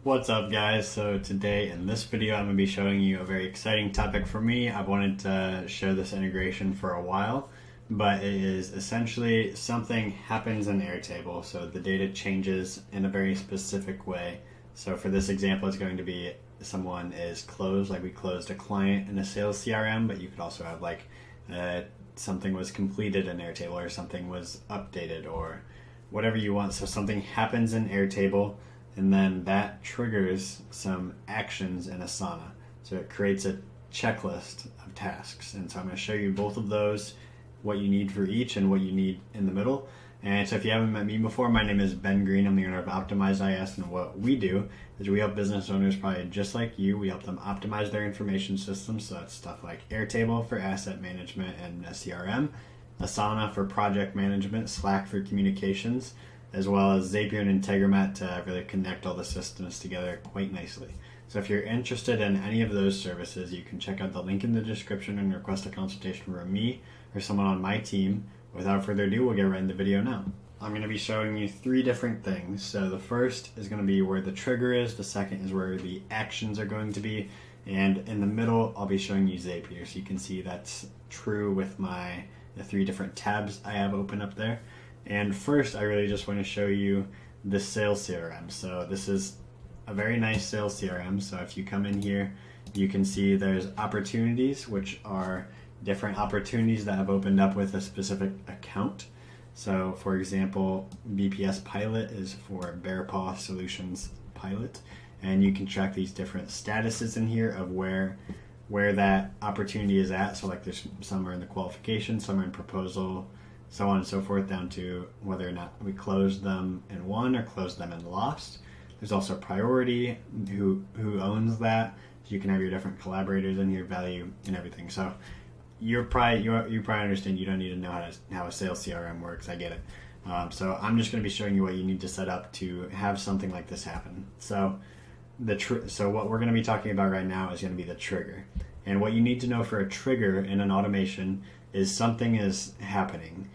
What's up guys? So today in this video I'm going to be showing you a very exciting topic for me. I've wanted to show this integration for a while, but it is essentially something happens in Airtable. So the data changes in a very specific way. So for this example it's going to be someone is closed, like we closed a client in a sales CRM, but you could also have like something was completed in Airtable or something was updated or whatever you want. So something happens in Airtable and then that triggers some actions in Asana. So it creates a checklist of tasks. And so I'm going to show you both of those, what you need for each and what you need in the middle. And so if you haven't met me before, my name is Ben Green. I'm the owner of optimizeis, and what we do is we help business owners probably just like you. We help them optimize their information systems. So that's stuff like Airtable for asset management and CRM, Asana for project management, Slack for communications, as well as Zapier and Integromat to really connect all the systems together quite nicely. So if you're interested in any of those services, you can check out the link in the description and request a consultation from me or someone on my team. Without further ado, we'll get right into the video now. I'm going to be showing you three different things. So the first is going to be where the trigger is, the second is where the actions are going to be, and in the middle I'll be showing you Zapier. So you can see that's true with the three different tabs I have open up there. And first, I really just want to show you the sales CRM. So this is a very nice sales CRM. So if you come in here, you can see there's opportunities, which are different opportunities that have opened up with a specific account. So for example, BPS Pilot is for Bear Paw Solutions Pilot. And you can track these different statuses in here of where that opportunity is at. So like there's some are in the qualification, some are in proposal, so on and so forth, down to whether or not we closed them and won or closed them and lost. There's also priority, who owns that. So you can have your different collaborators in here, value and everything. So you probably understand you don't need to know how a sales CRM works. I get it. So I'm just going to be showing you what you need to set up to have something like this happen. So so what we're going to be talking about right now is going to be the trigger. And what you need to know for a trigger in an automation is something is happening.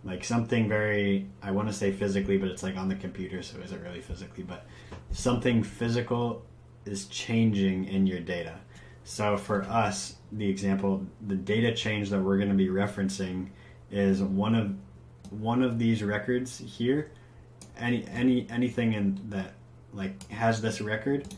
Like something very, I want to say physically, but it's like on the computer, so is it really physically? But something physical is changing in your data. So for us, the example, the data change that we're going to be referencing is one of these records here. Anything in that like has this record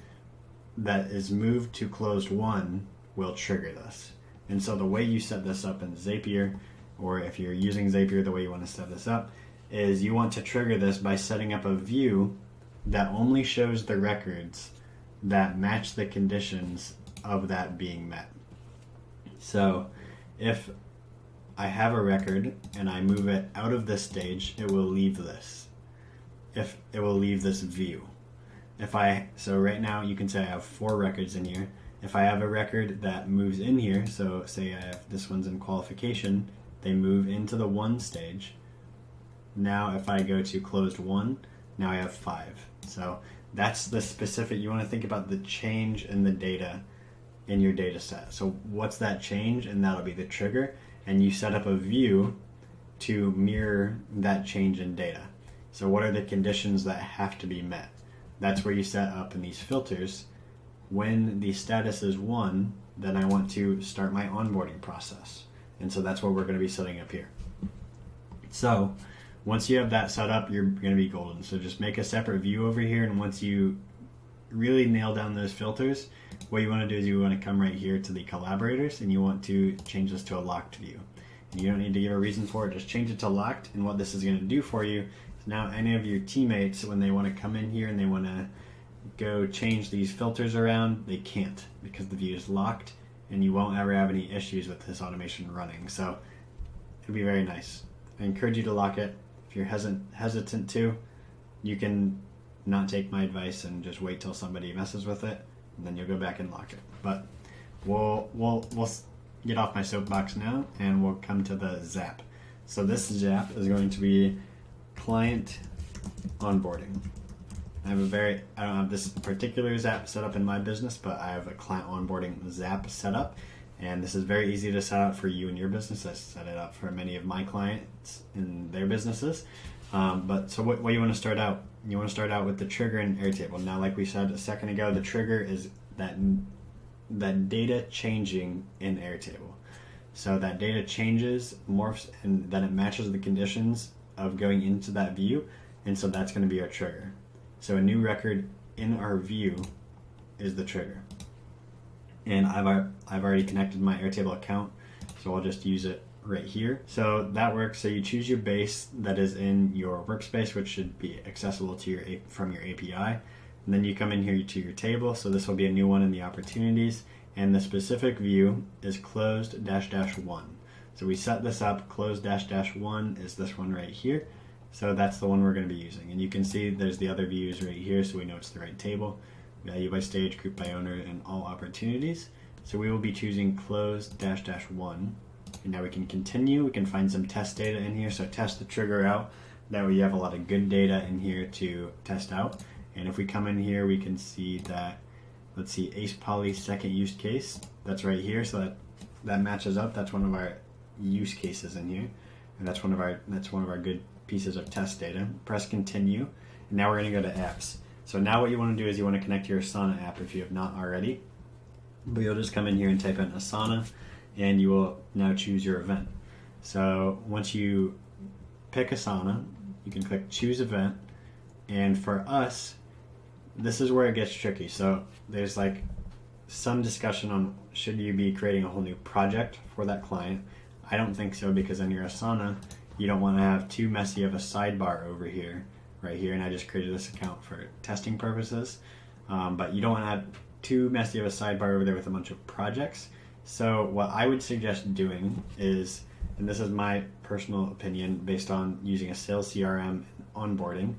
that is moved to closed one will trigger this. And so the way you set this up in Zapier, or if you're using Zapier, the way you want to set this up is you want to trigger this by setting up a view that only shows the records that match the conditions of that being met. So if I have a record and I move it out of this stage, it will leave this. If it will leave this view. So right now you can say I have 4 records in here. If I have a record that moves in here, so say I have this one's in qualification, they move into the 1 stage. Now if I go to closed 1, now I have 5. So that's the specific, you want to think about the change in the data in your data set. So what's that change? And that'll be the trigger. And you set up a view to mirror that change in data. So what are the conditions that have to be met? That's where you set up in these filters. When the status is 1, then I want to start my onboarding process. And so that's what we're going to be setting up here. So once you have that set up, you're going to be golden. So just make a separate view over here. And once you really nail down those filters, what you want to do is you want to come right here to the collaborators and you want to change this to a locked view. And you don't need to give a reason for it. Just change it to locked. And what this is going to do for you is now any of your teammates, when they want to come in here and they want to go change these filters around, they can't because the view is locked, and you won't ever have any issues with this automation running. So it'll be very nice. I encourage you to lock it. If you're hesitant to, you can not take my advice and just wait till somebody messes with it, and then you'll go back and lock it. But we'll get off my soapbox now, and we'll come to the Zap. So this Zap is going to be client onboarding. I don't have this particular Zap set up in my business, but I have a client onboarding Zap set up. And this is very easy to set up for you and your business. I set it up for many of my clients in their businesses. So what you want to start out You want to start out with the trigger in Airtable. Now, like we said a second ago, the trigger is that data changing in Airtable. So that data changes, morphs, and then it matches the conditions of going into that view, and so that's going to be our trigger. So a new record in our view is the trigger. And I've already connected my Airtable account, so I'll just use it right here. So that works. So you choose your base that is in your workspace, which should be accessible to from your API. And then you come in here to your table. So this will be a new one in the opportunities. And the specific view is closed --1. So we set this up. Closed --1 is this one right here. So that's the one we're going to be using. And you can see there's the other views right here, so we know it's the right table. Value by stage, group by owner, and all opportunities. So we will be choosing closed --1. And now we can continue. We can find some test data in here. So test the trigger out. That way you have a lot of good data in here to test out. And if we come in here, we can see that, let's see, Ace Poly second use case. That's right here. So that matches up. That's one of our use cases in here. And that's one of our good pieces of test data. Press continue. And now we're going to go to apps. So now what you want to do is you want to connect to your Asana app if you have not already. But you'll just come in here and type in Asana, and you will now choose your event. So once you pick Asana, you can click choose event. And for us, this is where it gets tricky. So there's like some discussion on should you be creating a whole new project for that client. I don't think so, because in your Asana, you don't want to have too messy of a sidebar over here, right here. And I just created this account for testing purposes. But you don't want to have too messy of a sidebar over there with a bunch of projects. So what I would suggest doing is, and this is my personal opinion based on using a sales CRM and onboarding,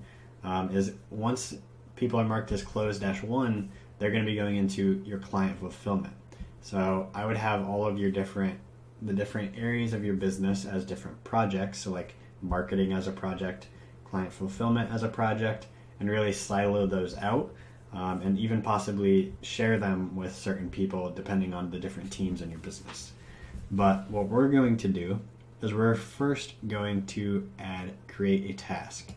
is once people are marked as closed -1, they're going to be going into your client fulfillment. So I would have all of your the different areas of your business as different projects. So like marketing as a project, client fulfillment as a project, and really silo those out. And even possibly share them with certain people depending on the different teams in your business. But what we're going to do is we're first going to create a task.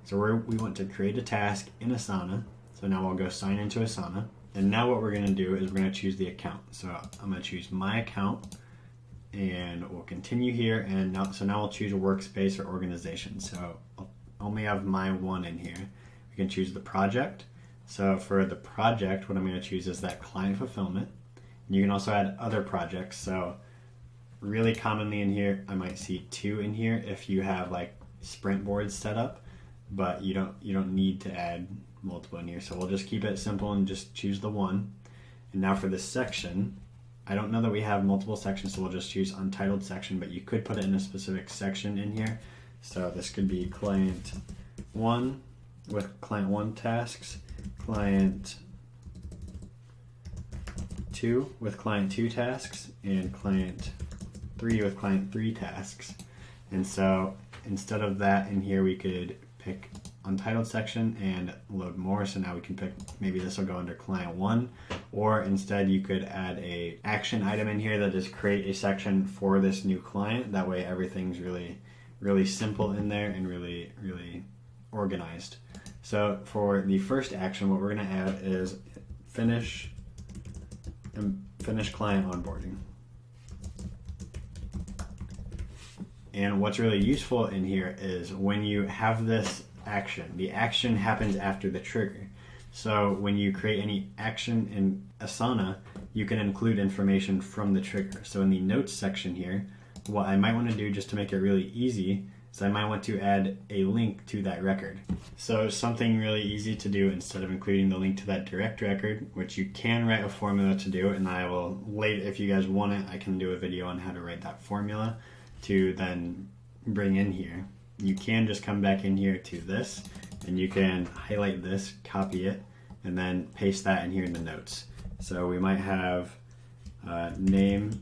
So we want to create a task in Asana. So now I'll go sign into Asana. And now what we're going to do is we're going to choose the account. So I'm going to choose my account, and we'll continue here. And now I'll choose a workspace or organization. So I'll only have my one in here. We can choose the project. So for the project, what I'm going to choose is that client fulfillment. And you can also add other projects. So really commonly in here, I might see 2 in here if you have like sprint boards set up, but you don't need to add multiple in here. So we'll just keep it simple and just choose the one. And now for this section, I don't know that we have multiple sections, so we'll just choose untitled section, but you could put it in a specific section in here. So this could be client 1 with client 1 tasks, client 2 with client 2 tasks, and client 3 with client 3 tasks. And so instead of that in here, we could pick untitled section and load more. So now we can pick, maybe this will go under client 1, or instead you could add a action item in here that is create a section for this new client. That way everything's really simple in there and really organized. So for the first action, what we're going to add is finish client onboarding. And what's really useful in here is when you have this action, the action happens after the trigger. So when you create any action in Asana, you can include information from the trigger. So in the notes section here, what I might want to do just to make it really easy is I might want to add a link to that record. So something really easy to do, instead of including the link to that direct record, which you can write a formula to do, and I will later, if you guys want it, I can do a video on how to write that formula to then bring in here. You can just come back in here to this, and you can highlight this, copy it, and then paste that in here in the notes. So we might have name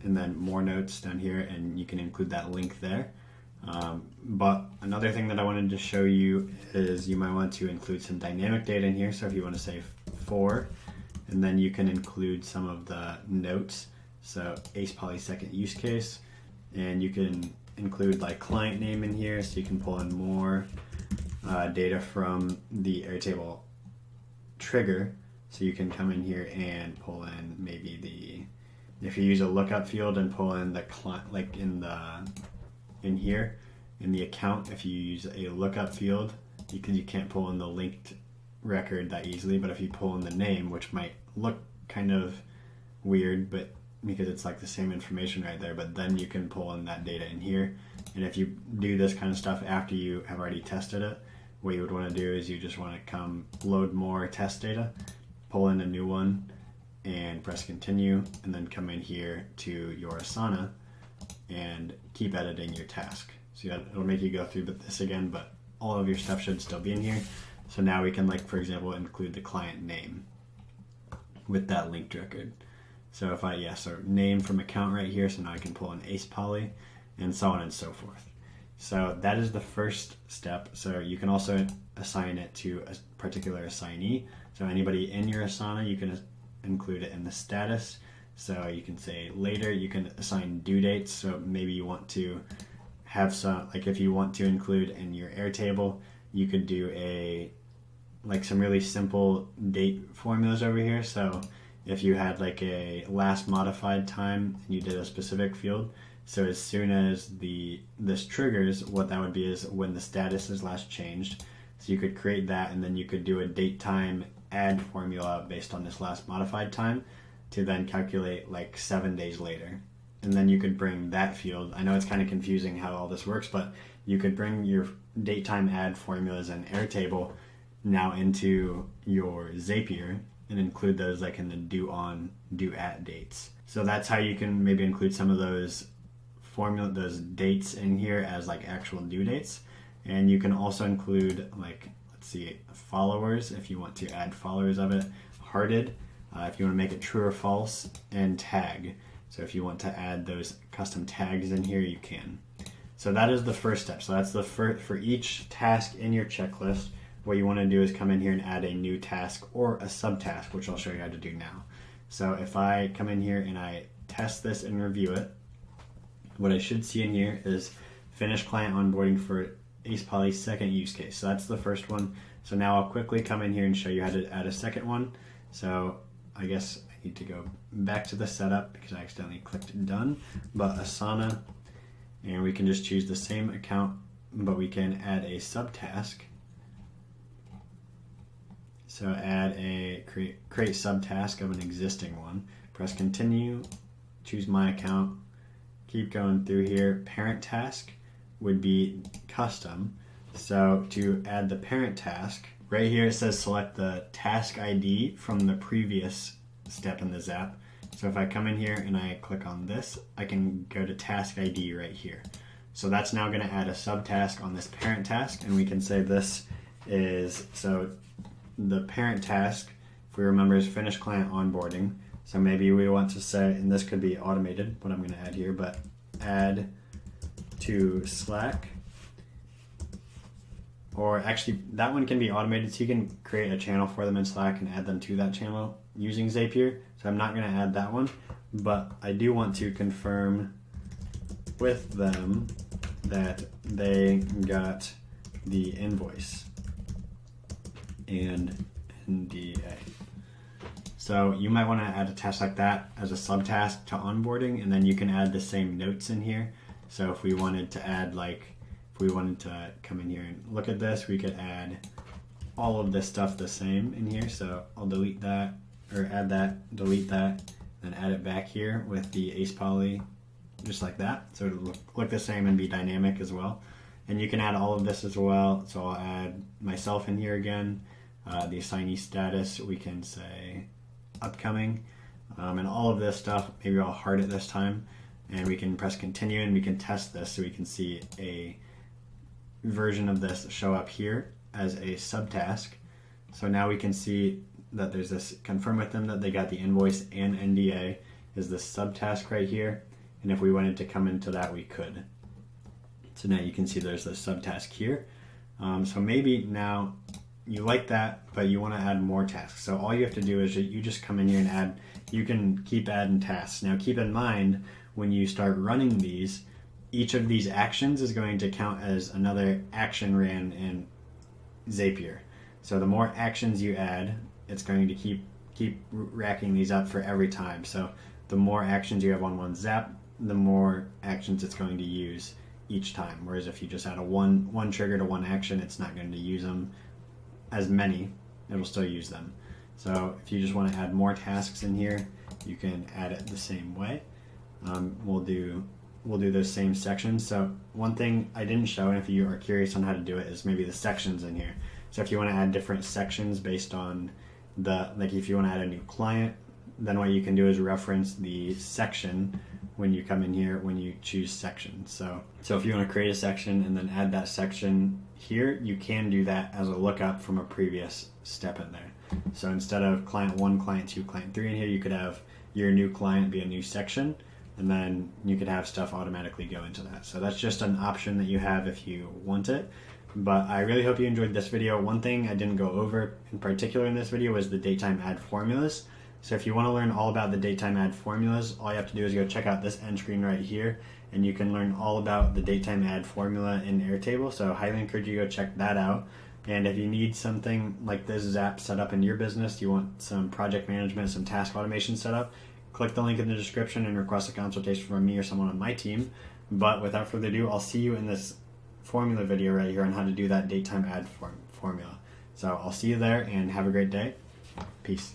and then more notes down here, and you can include that link there. But another thing that I wanted to show you is you might want to include some dynamic data in here. So if you want to say for, and then you can include some of the notes. So Ace Poly second use case, and you can include like client name in here, so you can pull in more data from the Airtable trigger. So you can come in here and pull in maybe if you use a lookup field and pull in the client, like in here in the account, if you use a lookup field, because you can't pull in the linked record that easily, but if you pull in the name, which might look kind of weird, but because it's like the same information right there, but then you can pull in that data in here. And if you do this kind of stuff after you have already tested it, what you would want to do is you just want to come load more test data, pull in a new one, and press continue, and then come in here to your Asana and keep editing your task. So it'll make you go through this again, but all of your stuff should still be in here. So now we can, like, for example, include the client name with that linked record. So if so name from account right here, so now I can pull in Ace Poly, and so on and so forth. So that is the first step. So you can also assign it to a particular assignee. So anybody in your Asana, you can include it in the status. So you can say later, you can assign due dates. So maybe you want to have some, like if you want to include in your Airtable, you could do some really simple date formulas over here. So if you had like a last modified time and you did a specific field, so as soon as this triggers, what that would be is when the status is last changed. So you could create that, and then you could do a date time add formula based on this last modified time to then calculate like 7 days later. And then you could bring that field. I know it's kind of confusing how all this works, but you could bring your date time add formulas in Airtable now into your Zapier and include those like in the due at dates. So that's how you can maybe include some of those those dates in here as like actual due dates. And you can also include, like, let's see, followers if you want to add followers of it, hearted if you want to make it true or false, and tag. So if you want to add those custom tags in here, you can. So that is the first step. So that's the for each task in your checklist. What you want to do is come in here and add a new task or a subtask, which I'll show you how to do now. So if I come in here and I test this and review it, what I should see in here is finish client onboarding for Ace Poly's second use case. So that's the first one. So now I'll quickly come in here and show you how to add a second one. So I guess I need to go back to the setup because I accidentally clicked done, but Asana, and we can just choose the same account, but we can add a subtask. So add a create subtask of an existing one, press continue, choose my account, keep going through here. Parent task would be custom. So to add the parent task, right here it says select the task ID from the previous step in the Zap. So if I come in here and I click on this, I can go to task ID right here. So that's now going to add a subtask on this parent task, and we can say this is, so the parent task, if we remember, is finish client onboarding. So maybe we want to say, and this could be automated, what I'm going to add here, but add to Slack. Or actually, that one can be automated, so you can create a channel for them in Slack and add them to that channel using Zapier. So I'm not going to add that one, but I do want to confirm with them that they got the invoice and NDA. So you might want to add a task like that as a subtask to onboarding, and then you can add the same notes in here. So if we wanted to add, like, if we wanted to come in here and look at this, we could add all of this stuff the same in here. So I'll delete that, or add that, delete that, then add it back here with the Ace Poly, just like that. So it'll look the same and be dynamic as well. And you can add all of this as well. So I'll add myself in here again. The assignee status, we can say upcoming, and all of this stuff. Maybe I'll heart it this time, and we can press continue, and we can test this so we can see a version of this show up here as a subtask. So now we can see that there's this confirm with them that they got the invoice and NDA is this subtask right here, and if we wanted to come into that, we could. So now you can see there's this subtask here. So maybe now you like that, but you want to add more tasks. So all you have to do is you just come in here and add, you can keep adding tasks. Now keep in mind, when you start running these, each of these actions is going to count as another action ran Zapier. So the more actions you add, it's going to keep racking these up for every time. So the more actions you have on one Zap, the more actions it's going to use each time. Whereas if you just add a one trigger to one action, it's not going to use them as many. It'll still use them. So if you just want to add more tasks in here, you can add it the same way. We'll do those same sections. So one thing I didn't show, and if you are curious on how to do it, is maybe the sections in here. So if you want to add different sections based on like if you want to add a new client, then what you can do is reference the section when you come in here, when you choose section. So if you want to create a section and then add that section here, you can do that as a lookup from a previous step in there. So instead of client 1, client 2, client 3 in here, you could have your new client be a new section, and then you could have stuff automatically go into that. So that's just an option that you have if you want it. But I really hope you enjoyed this video. One thing I didn't go over in particular in this video was the datetime add formulas. So if you want to learn all about the datetime add formulas, all you have to do is go check out this end screen right here, and you can learn all about the datetime add formula in Airtable. So I highly encourage you to go check that out. And if you need something like this Zap set up in your business, you want some project management, some task automation set up, click the link in the description and request a consultation from me or someone on my team. But without further ado, I'll see you in this formula video right here on how to do that datetime add formula. So I'll see you there, and have a great day. Peace.